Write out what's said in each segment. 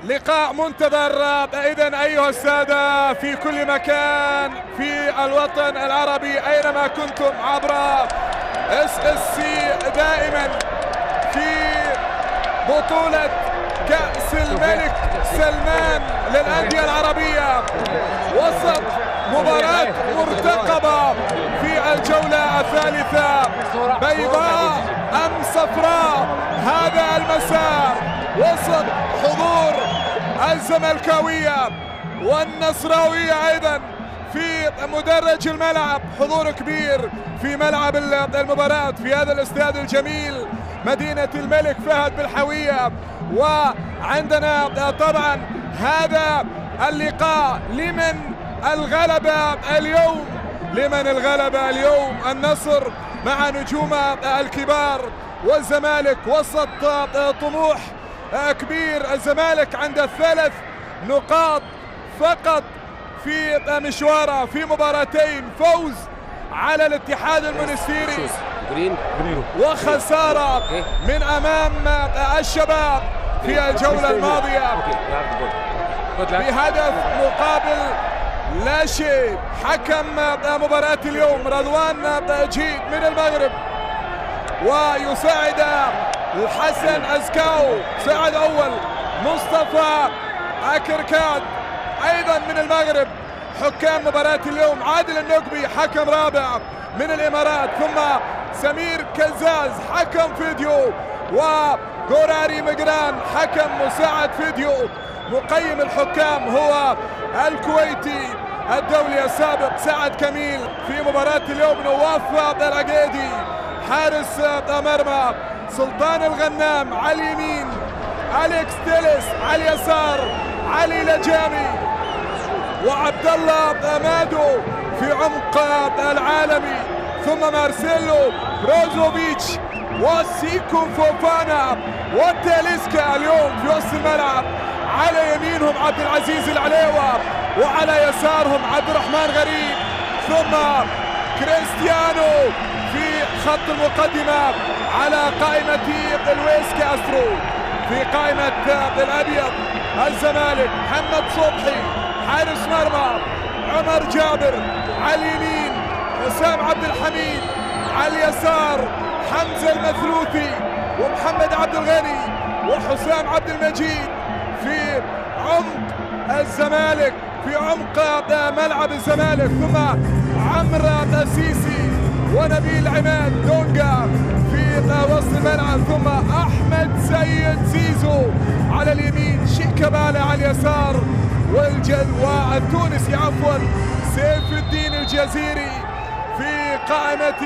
لقاء منتظر إذن أيها السادة في كل مكان في الوطن العربي أينما كنتم عبر SSC دائما في بطولة كأس الملك سلمان للأندية العربية وسط مباراة مرتقبة في الجولة الثالثة بيضاء أم صفراء هذا المساء وسط حضور الزملكاوية والنصراوية أيضا في مدرج الملعب، حضور كبير في ملعب المباراة في هذا الاستاد الجميل مدينة الملك فهد بالحوية. وعندنا طبعا هذا اللقاء لمن الغلبة اليوم، لمن الغلبة اليوم النصر مع نجومه الكبار والزمالك وسط طموح كبير. الزمالك عنده 3 نقاط فقط في مشواره في مباراتين، فوز على الاتحاد المونستيري وخسارة من أمام الشباب في الجولة الماضية بهدف مقابل لا شيء. حكم مباراة اليوم رضوان جيد من المغرب، ويساعد الحسن أزكاو ساعد أول، مصطفى أكركاد أيضا من المغرب. حكام مباراة اليوم عادل النقبي حكم رابع من الإمارات، ثم سمير كزاز حكم فيديو، وغوراري مقران حكم مساعد فيديو. مقيم الحكام هو الكويتي الدولي السابق سعد كميل. في مباراة اليوم نواف العقيدي حارس مرمى، سلطان الغنام على اليمين، أليكس تيلس على اليسار، علي لجامي وعبد الله مادو في عمق العالمي، ثم مارسيلو بروزوفيتش وسيكو فوفانا وتاليسكا اليوم في وسط الملعب. على يمينهم عبد العزيز العليوة وعلى يسارهم عبد الرحمن غريب، ثم كريستيانو في خط المقدمة على قائمة لويس كاسترو. في قائمة الأبيض الزمالك محمد صبحي حارس مرمى، عمر جابر على اليمين، حسام عبد الحميد على اليسار، حمزة المثلوثي ومحمد عبد الغني وحسام عبد المجيد في عمق الزمالك، في عمق ملعب الزمالك، ثم عمرو السيسي ونبيل عماد دونجا في وسط الملعب، ثم أحمد سيد زيزو على اليمين، شيكابالا على اليسار، والتونسي عفوا سيف الدين الجزيري في قائمة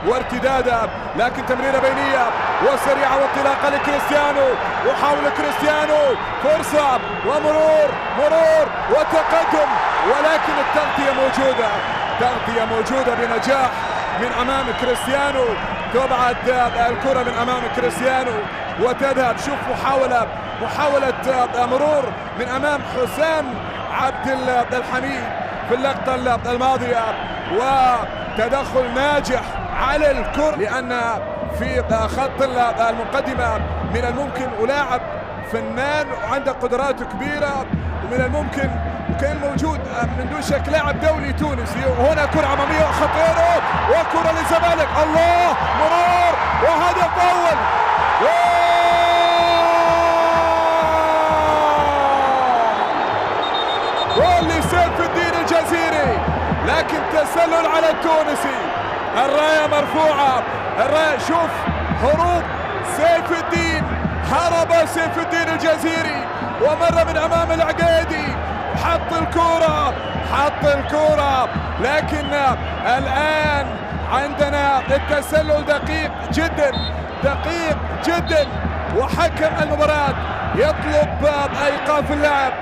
وارتدادا، لكن تمريرة بينية وسريعة وانطلاقة لكريستيانو، وحاول كريستيانو فرصة ومرور وتقدم، ولكن التغطية موجودة، تغطية موجودة بنجاح من أمام كريستيانو. تبعد الكرة من أمام كريستيانو وتذهب. شوف محاولة مرور من أمام حسام عبد الحميد في اللقطة الماضية، وتدخل ناجح على الكرة، لأن في خط المقدمة من الممكن ولاعب فنان وعنده قدرات كبيرة، ومن الممكن وكان موجود من دون شك لاعب دولي تونسي. وهنا كرة أمامية خطيرة وكرة للزمالك، الله مرور وهدف أول. جول لسيف الدين الجزيري، لكن تسلل على التونسي. الراية مرفوعة، الراية. شوف هروب سيف الدين، هرب سيف الدين الجزيري ومر من أمام العقيدي، حط الكرة، لكن الآن عندنا التسلل دقيق جدا، وحكم المباراة يطلب ايقاف اللعب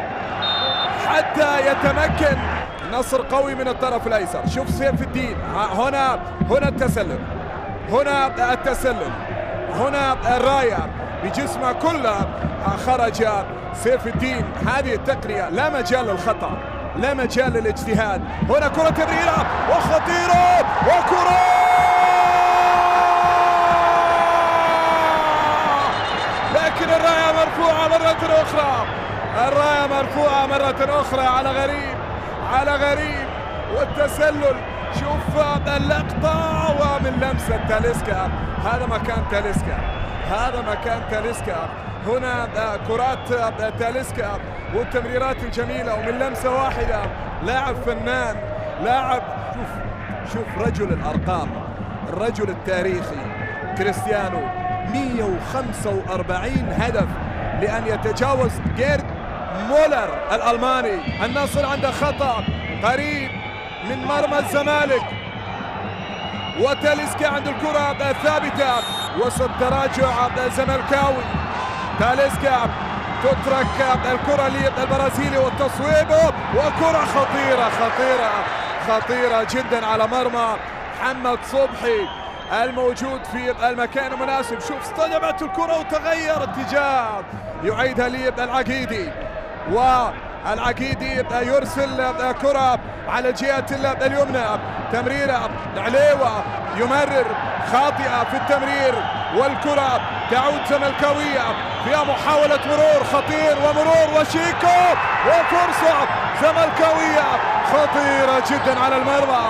حتى يتمكن نصر قوي من الطرف الايسر. شوف سيف الدين هنا التسلل، هنا الراية بجسمه كله خرج سيف الدين. هذه التقنية لا مجال للخطأ، لا مجال للاجتهاد. هنا كرة تمريرة وخطيرة وكرة، لكن الراية مرفوعة مرة أخرى. الراية مرفوعة مرة أخرى على غريب، على غريب، والتسلل. شوف اللقطة ومن لمسة تاليسكا. هذا مكان تاليسكا، هذا مكان تاليسكا. هنا كرات تاليسكا والتمريرات الجميلة ومن لمسة واحدة. لاعب فنان، لاعب. شوف رجل الأرقام، الرجل التاريخي كريستيانو. 145 هدف لأن يتجاوز جيرد مولر الألماني. النصر عنده خطأ قريب من مرمى الزمالك، وتاليسكا عند الكرة ثابتة وسط تراجع زملكاوي. تاليسكا تترك الكرة للبرازيلي والتصويب، وكرة خطيرة خطيرة خطيرة جدا على مرمى محمد صبحي الموجود في المكان المناسب. شوف اصطدمت الكرة وتغير اتجاه، يعيدها للعقيدي، والعقيدي يرسل كرة على الجهة اليمنى. تمريرة عليوة يمرر خاطئة في التمرير، والكرة تعود زملكاوية فيها محاولة مرور خطير ومرور وشيكو، وفرصة زملكاوية خطيرة جدا على المرمى،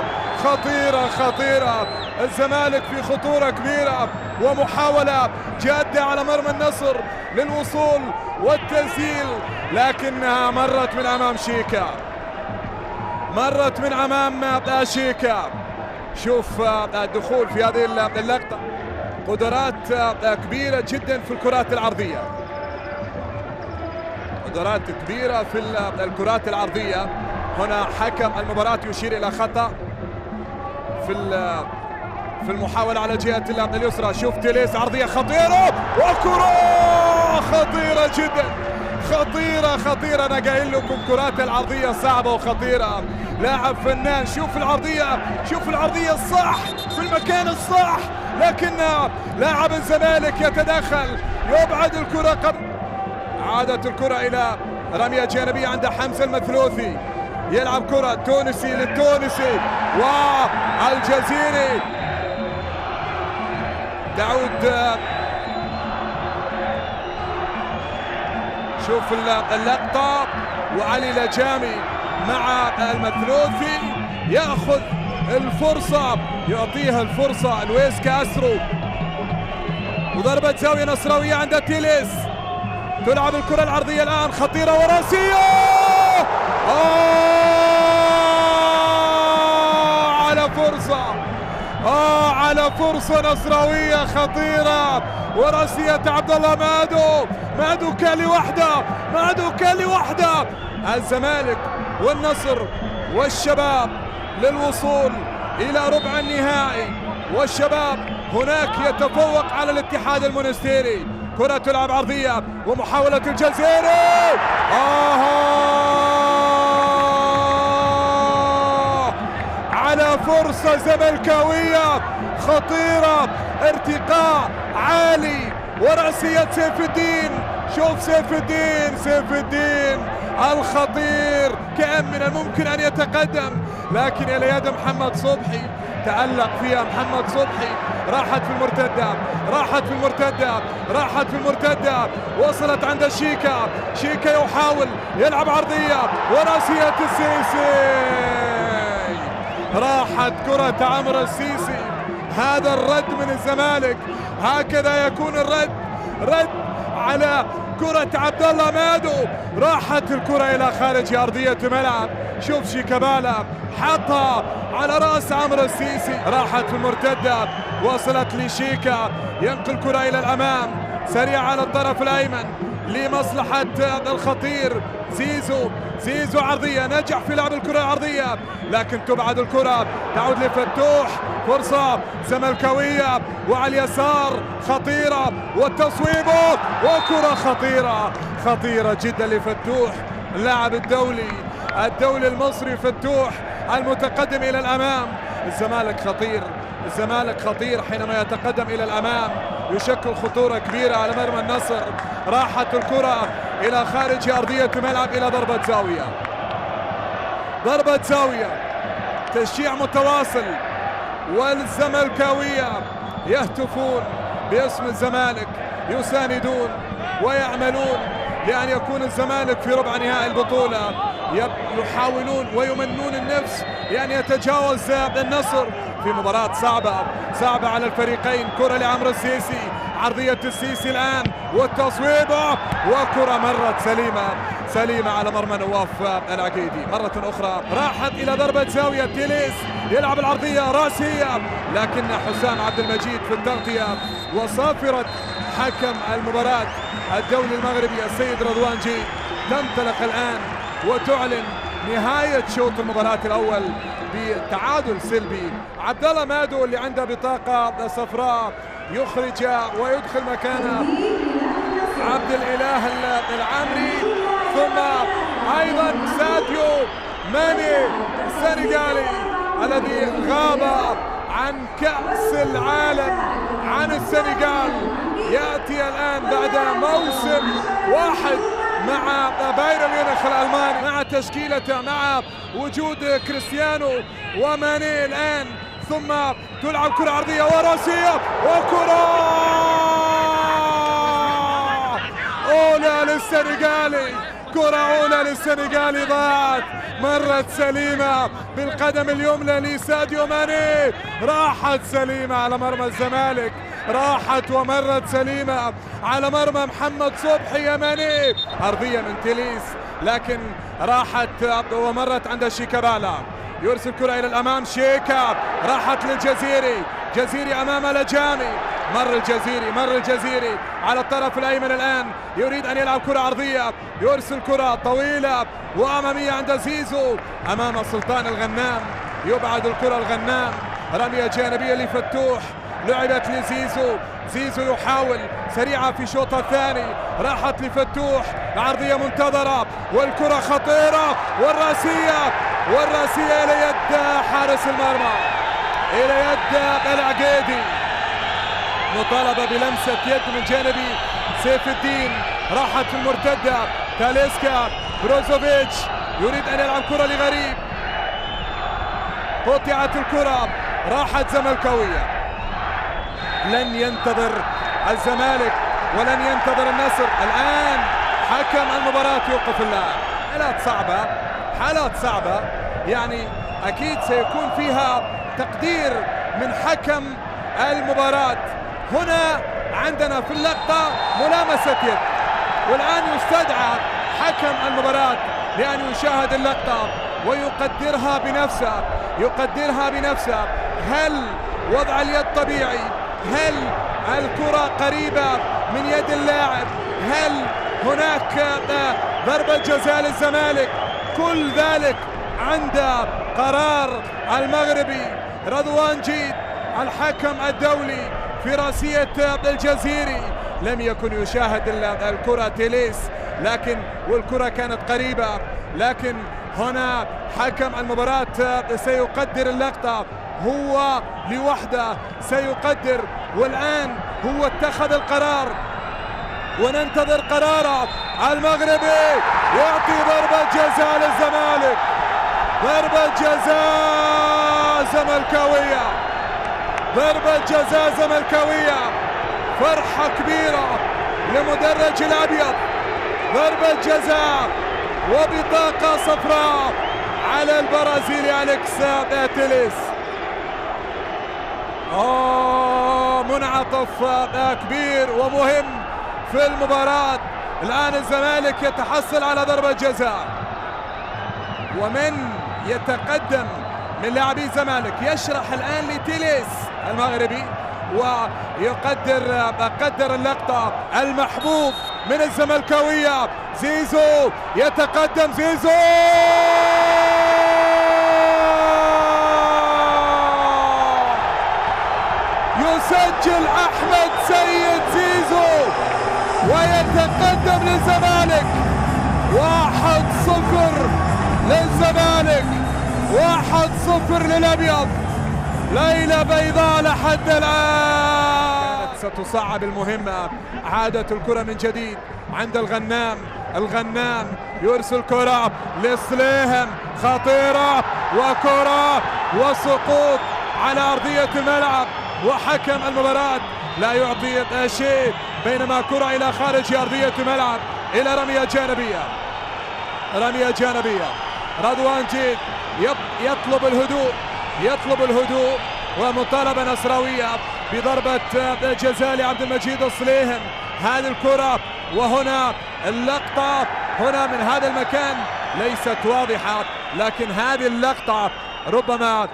خطيرة خطيرة. الزمالك في خطورة كبيرة ومحاولة جادة على مرمى النصر للوصول والتسجيل، لكنها مرت من أمام شيكا، مرت من أمام شيكا. شوف الدخول في هذه اللقطة، قدرات كبيرة جدا في الكرات العرضية، قدرات كبيرة في الكرات العرضية. هنا حكم المباراة يشير إلى خطأ في المحاولة على جهة اليسرى. شوف تيليس عرضية خطيرة، وكرة خطيرة جدا، خطيرة خطيرة. أنا قايل لكم كرات العرضية صعبة وخطيرة. لاعب فنان. شوف العرضية، شوف العرضية الصح في المكان الصح، لكن لاعب الزمالك يتدخل يبعد الكرة قبل. عادت الكرة إلى رمية جانبية عند حمزة المثلوثي، يلعب كرة تونسي للتونسي والجزيري. تعود. شوف اللقطة، وعلي لجامي مع المثلوثي يأخذ الفرصة، يعطيها الفرصة لويس كاسترو. وضربة زاوية نصراوية عند تيليس. تلعب الكرة العرضية الآن خطيرة وراسية. على فرصة، على فرصة نصراوية خطيرة وراسية عبد الله مادو كان لوحده، مادو كان لوحده. الزمالك والنصر والشباب للوصول إلى ربع النهائي، والشباب هناك يتفوق على الاتحاد المونستيري. كرة تلعب عرضية ومحاولة الجزيري. على فرصة زملكاوية خطيرة، ارتقاء عالي ورأسية سيف الدين. شوف سيف الدين الخطير، كان من الممكن أن يتقدم، لكن إلى يد محمد صبحي، تعلق فيها محمد صبحي. راحت في المرتدة، راحت في المرتدة، راحت في المرتدة، وصلت عند شيكا يحاول يلعب عرضية وراسية السيسي. راحت كرة عمرو السيسي. هذا الرد من الزمالك، هكذا يكون الرد، رد على كرة عبد الله مادو. راحت الكرة إلى خارج أرضية الملعب. شوف شيكابالا حطها على رأس عمرو السيسي. راحت في المرتدة، وصلت لشيكا، ينقل الكرة إلى الأمام سريع على الطرف الأيمن لمصلحة الخطير زيزو عرضية، نجح في لعب الكرة العرضية، لكن تبعد الكرة، تعود لفتوح. فرصة زملكاوية وعلى اليسار خطيرة، والتصويب، وكرة خطيرة جدا لفتوح، اللاعب الدولي المصري فتوح المتقدم إلى الأمام. الزمالك خطير حينما يتقدم إلى الأمام، يشكل خطورة كبيرة على مرمى النصر. راحت الكرة إلى خارج أرضية الملعب إلى ضربة زاوية، تشجيع متواصل، والزملكاوية يهتفون باسم الزمالك، يساندون ويعملون لأن يكون الزمالك في ربع نهائي البطولة. يحاولون ويمنون النفس لأن يتجاوز النصر في مباراة صعبة على الفريقين. كرة لعمرو السيسي، عرضية السيسي الآن والتصويبة، وكرة مرت سليمة على مرمى نواف العقيدي. مرة أخرى راحت إلى ضربة زاوية. تيليس يلعب العرضية راسية، لكن حسام عبد المجيد في التغطية. وصافرة حكم المباراة الدولي المغربي السيد رضوان جيد تنطلق الآن وتعلن نهاية شوط المباراة الأول بتعادل سلبي. عبد الله مادو اللي عنده بطاقة صفراء يخرج ويدخل مكانه عبد الإله العامري، ثم أيضا ساديو ماني السنغالي الذي غاب عن كأس العالم عن السنغال، يأتي الآن بعد موسم واحد مع بايرن ميونخ الألماني، مع تشكيلته، مع وجود كريستيانو وماني الآن. ثم تلعب كرة عرضية وراسية، وكرة أولى للسنغالي، كرة أولى للسنغالي ضاعت، مرت سليمة بالقدم اليمنى لساديو ماني، راحت سليمة على مرمى الزمالك، راحت ومرت سليمة على مرمى محمد صبحي يماني. عرضية من تيليس لكن راحت ومرت عند شيكابالا، يرسل كرة إلى الأمام. شيكا راحت للجزيري، جزيري أمام لجامي، مر الجزيري على الطرف الأيمن الآن، يريد أن يلعب كرة عرضية، يرسل كرة طويلة وأمامية عند زيزو أمام سلطان الغنام، يبعد الكرة الغنام، رمية جانبية لفتوح، لعبت لزيزو، زيزو يحاول سريعة في الشوط الثاني، راحت لفتوح، عرضية منتظرة والكرة خطيرة، والراسية إلى يد حارس المرمى، إلى يد العقيدي. مطالبة بلمسة يد من جانب سيف الدين، راحت في المرتدة، تاليسكا، بروزوفيتش يريد أن يلعب كرة لغريب، قطعت الكرة، راحت زملكاوية. لن ينتظر الزمالك ولن ينتظر النصر، الآن حكم المباراة يوقف اللاعب. حالات صعبة يعني أكيد سيكون فيها تقدير من حكم المباراة. هنا عندنا في اللقطة ملامسة يد، والآن يستدعى حكم المباراة لأن يشاهد اللقطة ويقدرها بنفسه. هل وضع اليد طبيعي؟ هل الكرة قريبة من يد اللاعب؟ هل هناك ضربة جزاء للزمالك؟ كل ذلك عند قرار المغربي رضوان جيد الحكم الدولي في راسية الجزيري. لم يكن يشاهد الكرة تيليس، والكرة كانت قريبة، لكن هنا حكم المباراة سيقدر اللقطة، هو لوحده سيقدر، والآن هو اتخذ القرار وننتظر قراره. المغربي يعطي ضربة جزاء للزمالك، ضربة جزاء زملكاوية، فرحة كبيرة لمدرج الأبيض، ضربة جزاء وبطاقة صفراء على البرازيلي أليكس تيليس. منعطف كبير ومهم في المباراة. الآن الزمالك يتحصل على ضربة جزاء، ومن يتقدم من لاعبي الزمالك يشرح الآن لتيليس المغربي ويقدر اللقطة. المحبوب من الزملكاوية زيزو يتقدم، زيزو يسجل أحمد سيد زيزو ويتقدم للزمالك 1-0 للزمالك، 1-0 للأبيض. ليلة بيضاء لحد الآن. ستصعب المهمة، عادة الكرة من جديد عند الغنام يرسل كرة لسليهم خطيرة، وكرة وسقوط على أرضية الملعب، وحكم المباراة لا يعطي شيء، بينما كرة إلى خارج أرضية الملعب إلى رمية جانبية، رمية جانبية. رضوان جيد يطلب الهدوء، يطلب الهدوء، ومطالبة نصراوية بضربة جزاء لعبد المجيد الصليهم. هذه الكرة وهنا اللقطة هنا من هذا المكان ليست واضحة، لكن هذه اللقطة ربما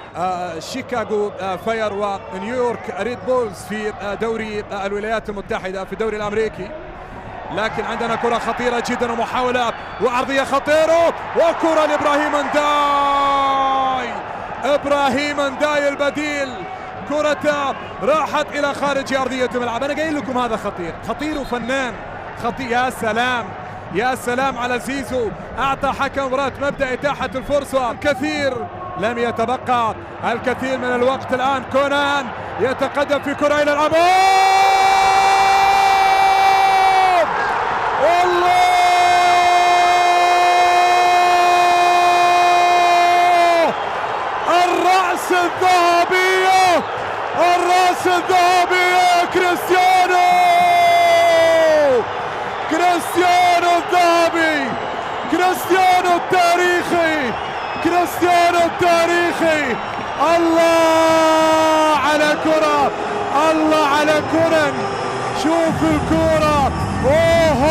شيكاغو فاير ونيويورك ريد بولز في دوري الولايات المتحدة في الدوري الأمريكي. لكن عندنا كرة خطيرة جدا ومحاولة وعرضية خطيرة وكرة لإبراهيم انداي. إبراهيم انداي البديل، كرة راحت إلى خارج أرضية الملعب. أنا قايل لكم هذا خطير، خطير وفنان خطير. يا سلام يا سلام على زيزو، أعطى حكم مباراة مبدأ إتاحة الفرصة. الكثير لم يتبقى الكثير من الوقت الآن. كونان يتقدم في كرة إلى الأمام، الله الرأس الذهبية، الرأس الذهبية كريستيانو، كريستيانو الذهبي، كريستيانو التاريخي، كريستيانو التاريخي. الله على كرة، الله على كونان، شوف الكرة، اوه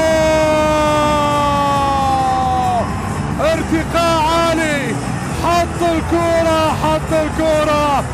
ارتقاء عالي، حط الكرة، حط الكرة